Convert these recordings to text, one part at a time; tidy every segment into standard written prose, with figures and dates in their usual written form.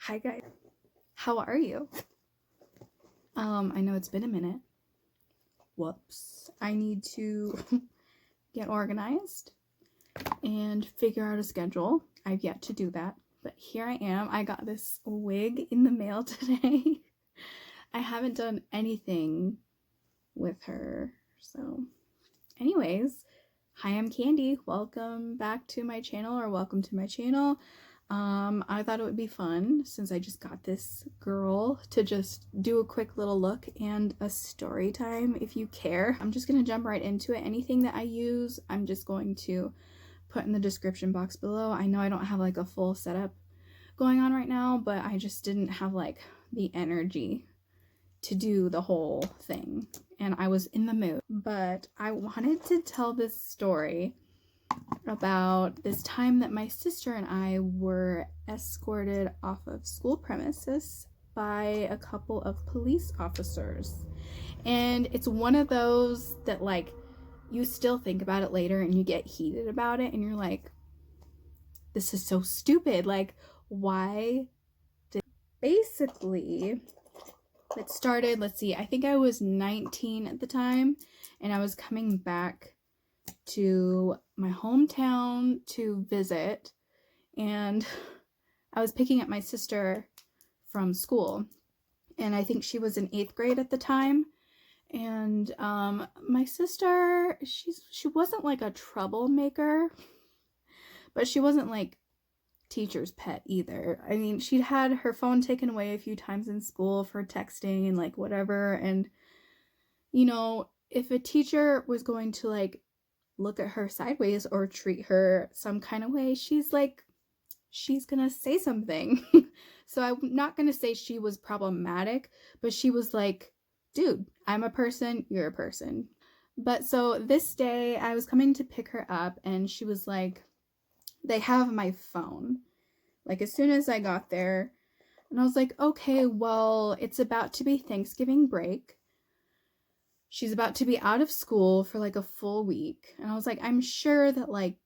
Hi guys, how are you? I know it's been a minute. Whoops. I need to get organized and figure out a schedule. I've yet to do that, but here I am. I got this wig in the mail today. I haven't done anything with her, so anyways, hi, I'm Candy. Welcome back to my channel, or welcome to my channel. I thought it would be fun, since I just got this girl, to just do a quick little look and a story time if you care. I'm just gonna jump right into it. Anything that I use, I'm just going to put in the description box below. I know I don't have like a full setup going on right now, but I just didn't have like the energy to do the whole thing, and I was in the mood. But I wanted to tell this story about this time that my sister and I were escorted off of school premises by a couple of police officers. And it's one of those that, like, you still think about it later and you get heated about it and you're like, this is so stupid. Like, why did... Basically, it started, let's see, I think I was 19 at the time, and I was coming back to my hometown to visit, and I was picking up my sister from school, and I think she was in 8th grade at the time. And my sister, she wasn't like a troublemaker, but she wasn't like teacher's pet either. I mean, she'd had her phone taken away a few times in school for texting and like whatever, and you know, if a teacher was going to like look at her sideways or treat her some kind of way, she's gonna say something. So I'm not gonna say she was problematic, but she was like, dude, I'm a person, you're a person. But so this day I was coming to pick her up, and she was like, they have my phone, like as soon as I got there. And I was like, okay, well, it's about to be Thanksgiving break. She's about to be out of school for like a full week. And I was like, I'm sure that like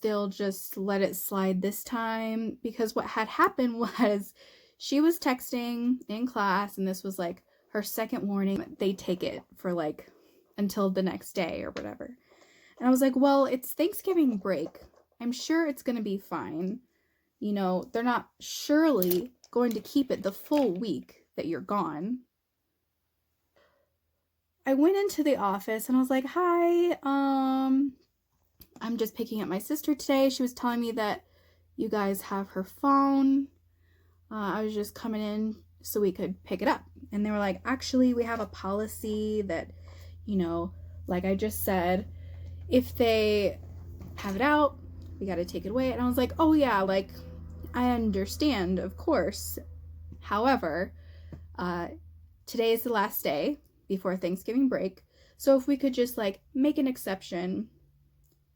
they'll just let it slide this time, because what had happened was she was texting in class, and this was like her second warning. They take it for like until the next day or whatever. And I was like, well, it's Thanksgiving break. I'm sure it's going to be fine. You know, they're not surely going to keep it the full week that you're gone. I went into the office and I was like, hi, I'm just picking up my sister today. She was telling me that you guys have her phone. I was just coming in so we could pick it up. And they were like, actually, we have a policy that, you know, like I just said, if they have it out, we got to take it away. And I was like, oh yeah, like I understand, of course. However, today is the last day before Thanksgiving break. So if we could just like make an exception,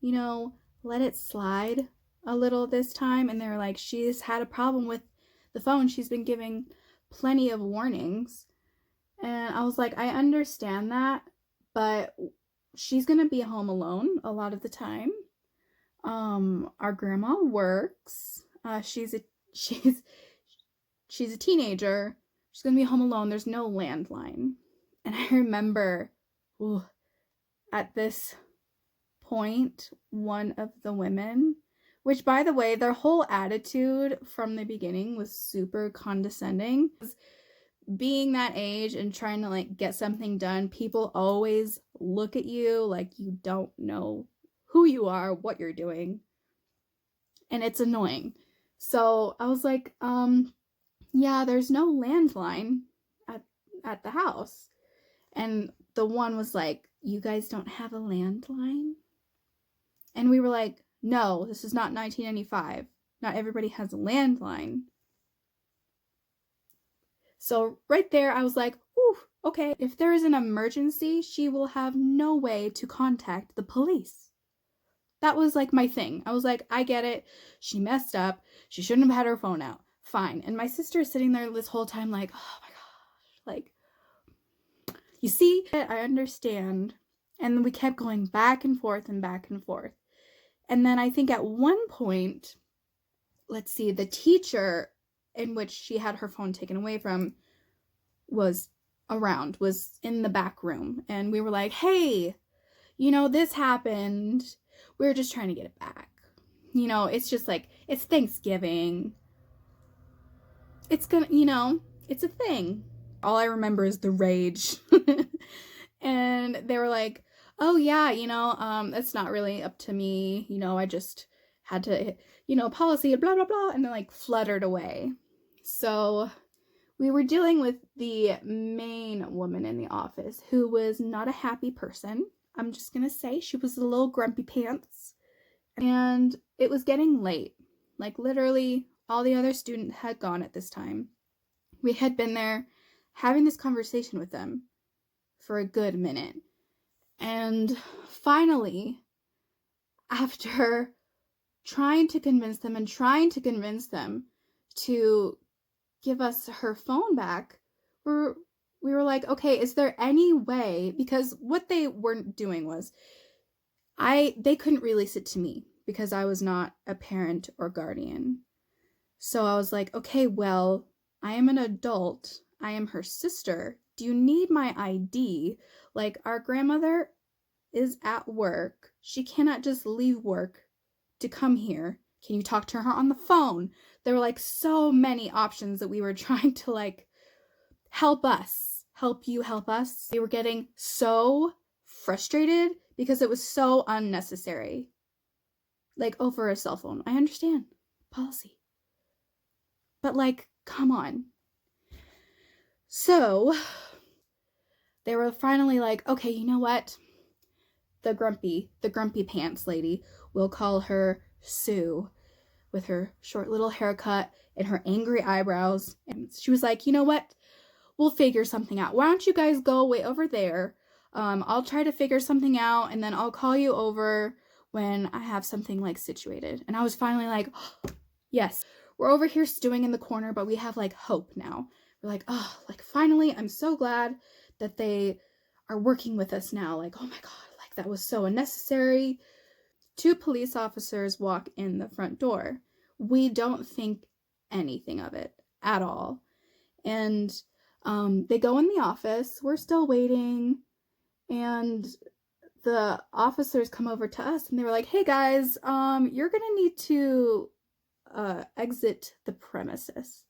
you know, let it slide a little this time. And they're like, she's had a problem with the phone. She's been giving plenty of warnings. And I was like, I understand that, but she's going to be home alone a lot of the time. Our grandma works. She's a teenager. She's going to be home alone. There's no landline. And I remember, ooh, at this point, one of the women, which by the way, their whole attitude from the beginning was super condescending. Being that age and trying to like get something done, people always look at you like you don't know who you are, what you're doing. And it's annoying. So I was like, yeah, there's no landline at the house. And the one was like, you guys don't have a landline? And we were like, no, this is not 1995. Not everybody has a landline. So right there, I was like, ooh, okay. If there is an emergency, she will have no way to contact the police. That was like my thing. I was like, I get it. She messed up. She shouldn't have had her phone out. Fine. And my sister is sitting there this whole time like, oh my gosh, like, you see, I understand. And we kept going back and forth and back and forth. And then I think at one point, let's see, the teacher in which she had her phone taken away from was in the back room. And we were like, hey, you know, this happened. We were just trying to get it back. You know, it's just like, it's Thanksgiving. It's gonna, you know, it's a thing. All I remember is the rage. And they were like, oh yeah, you know, it's not really up to me. You know, I just had to, you know, policy and blah, blah, blah. And then like fluttered away. So we were dealing with the main woman in the office who was not a happy person. I'm just going to say she was a little grumpy pants. And it was getting late. Like literally all the other students had gone at this time. We had been there having this conversation with them for a good minute. And finally, after trying to convince them to give us her phone back, we were like, okay, is there any way, because what they weren't doing was, they couldn't release it to me because I was not a parent or guardian. So I was like, okay, well, I am an adult. I am her sister. Do you need my ID? Like, our grandmother is at work. She cannot just leave work to come here. Can you talk to her on the phone? There were like so many options that we were trying to like help you help us. We were getting so frustrated because it was so unnecessary. Like over a cell phone. I understand. Policy. But like, come on. So they were finally like, okay, you know what? The grumpy pants lady, we'll call her Sue, with her short little haircut and her angry eyebrows. And she was like, you know what? We'll figure something out. Why don't you guys go way over there? I'll try to figure something out, and then I'll call you over when I have something like situated. And I was finally like, oh, yes, we're over here stewing in the corner, but we have like hope now. We're like, oh, like finally, I'm so glad that they are working with us now. Like, oh my God, like that was so unnecessary. 2 police officers walk in the front door. We don't think anything of it at all. And they go in the office. We're still waiting. And the officers come over to us and they were like, hey guys, you're going to need to exit the premises.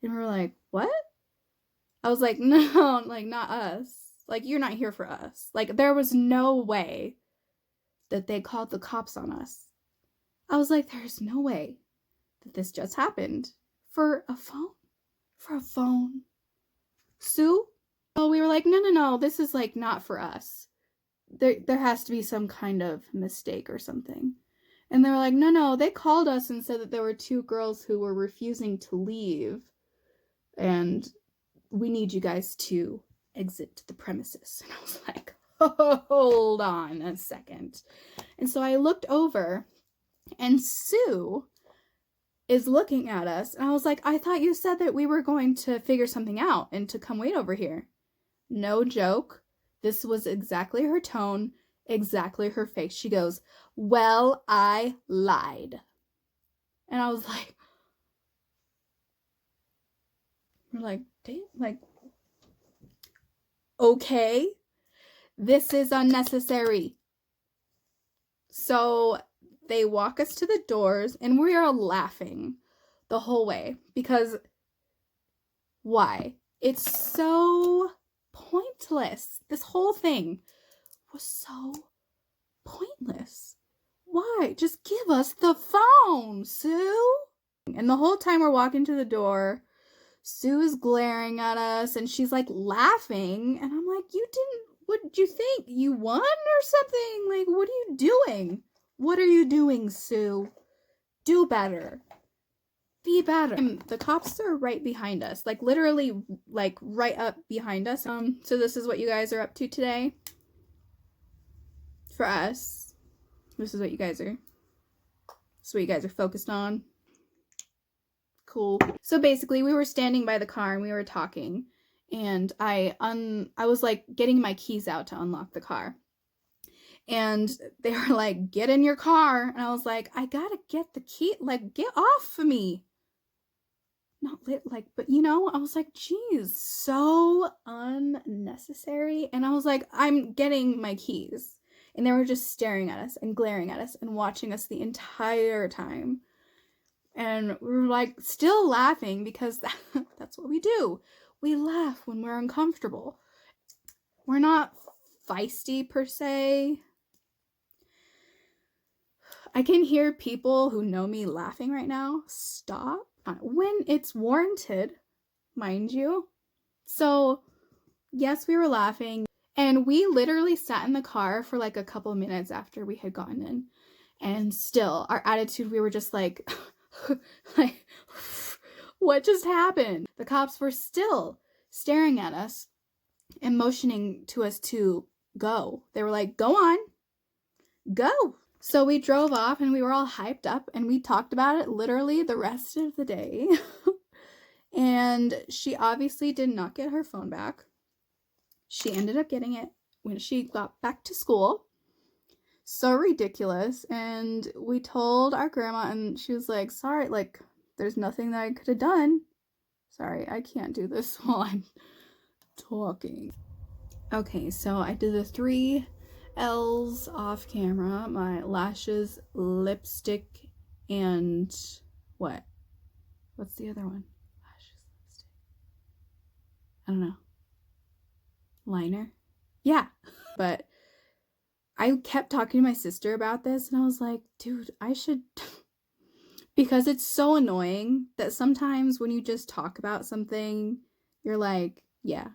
And we're like, what? I was like, no, like not us. Like, you're not here for us. Like, there was no way that they called the cops on us. I was like, there's no way that this just happened. For a phone? For a phone? Sue? Oh, we were like, no, this is like not for us. There has to be some kind of mistake or something. And they were like, no, they called us and said that there were 2 girls who were refusing to leave. And we need you guys to exit the premises. And I was like, hold on a second. And so I looked over and Sue is looking at us. And I was like, I thought you said that we were going to figure something out and to come wait over here. No joke. This was exactly her tone, exactly her face. She goes, well, I lied. And I was like, we're like, damn, like, okay, this is unnecessary. So they walk us to the doors and we are laughing the whole way because why? It's so pointless. This whole thing was so pointless. Why? Just give us the phone, Sue. And the whole time we're walking to the door, Sue is glaring at us and she's like laughing. And I'm like, what'd you think? You won or something? Like, what are you doing? What are you doing, Sue? Do better. Be better. And the cops are right behind us. Like, literally, like, right up behind us. So this is what you guys are up to today. For us. This is what you guys are. This is what you guys are focused on. Cool. So basically, we were standing by the car and we were talking. And I was, like, getting my keys out to unlock the car. And they were like, get in your car. And I was like, I gotta get the key. Like, get off of me. like, but you know, I was like, geez, so unnecessary. And I was like, I'm getting my keys. And they were just staring at us and glaring at us and watching us the entire time. And we were like still laughing because that's what we do. We laugh when we're uncomfortable. We're not feisty per se. I can hear people who know me laughing right now. Stop. When it's warranted, mind you. So, yes, we were laughing. And we literally sat in the car for like a couple minutes after we had gotten in. And still, our attitude, we were just like, like, what just happened? The cops were still staring at us and motioning to us to go. They were like, go on, go. So we drove off and we were all hyped up and we talked about it literally the rest of the day. And she obviously did not get her phone back. She ended up getting it when she got back to school. So ridiculous. And we told our grandma and she was like, sorry, like, there's nothing that I could have done. Sorry, I can't do this while I'm talking. Okay, so I did the 3 L's off camera. My lashes, lipstick, and what? What's the other one? Lashes, lipstick. I don't know. Liner? Yeah. But I kept talking to my sister about this and I was like, dude, I should... because it's so annoying that sometimes when you just talk about something, you're like, yeah,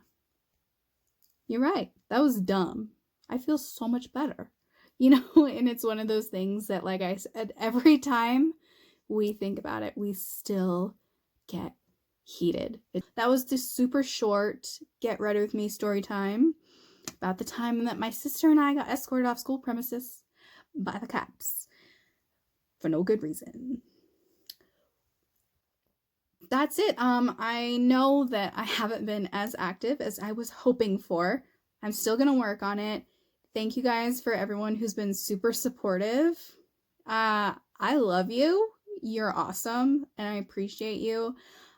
you're right. That was dumb. I feel so much better, you know? And it's one of those things that, like I said, every time we think about it, we still get heated. That was the super short get ready with me story time about the time that my sister and I got escorted off school premises by the cops for no good reason. That's it. I know that I haven't been as active as I was hoping for. I'm still gonna work on it. Thank you guys for everyone who's been super supportive. I love you. You're awesome, and I appreciate you.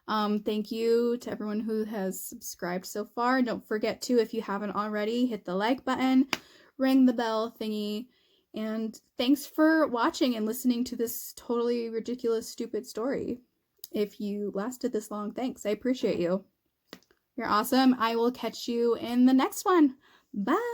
Thank you to everyone who has subscribed so far. Don't forget to, if you haven't already, hit the like button, ring the bell thingy, and thanks for watching and listening to this totally ridiculous, stupid story. If you lasted this long, thanks. I appreciate you. You're awesome. I will catch you in the next one. Bye!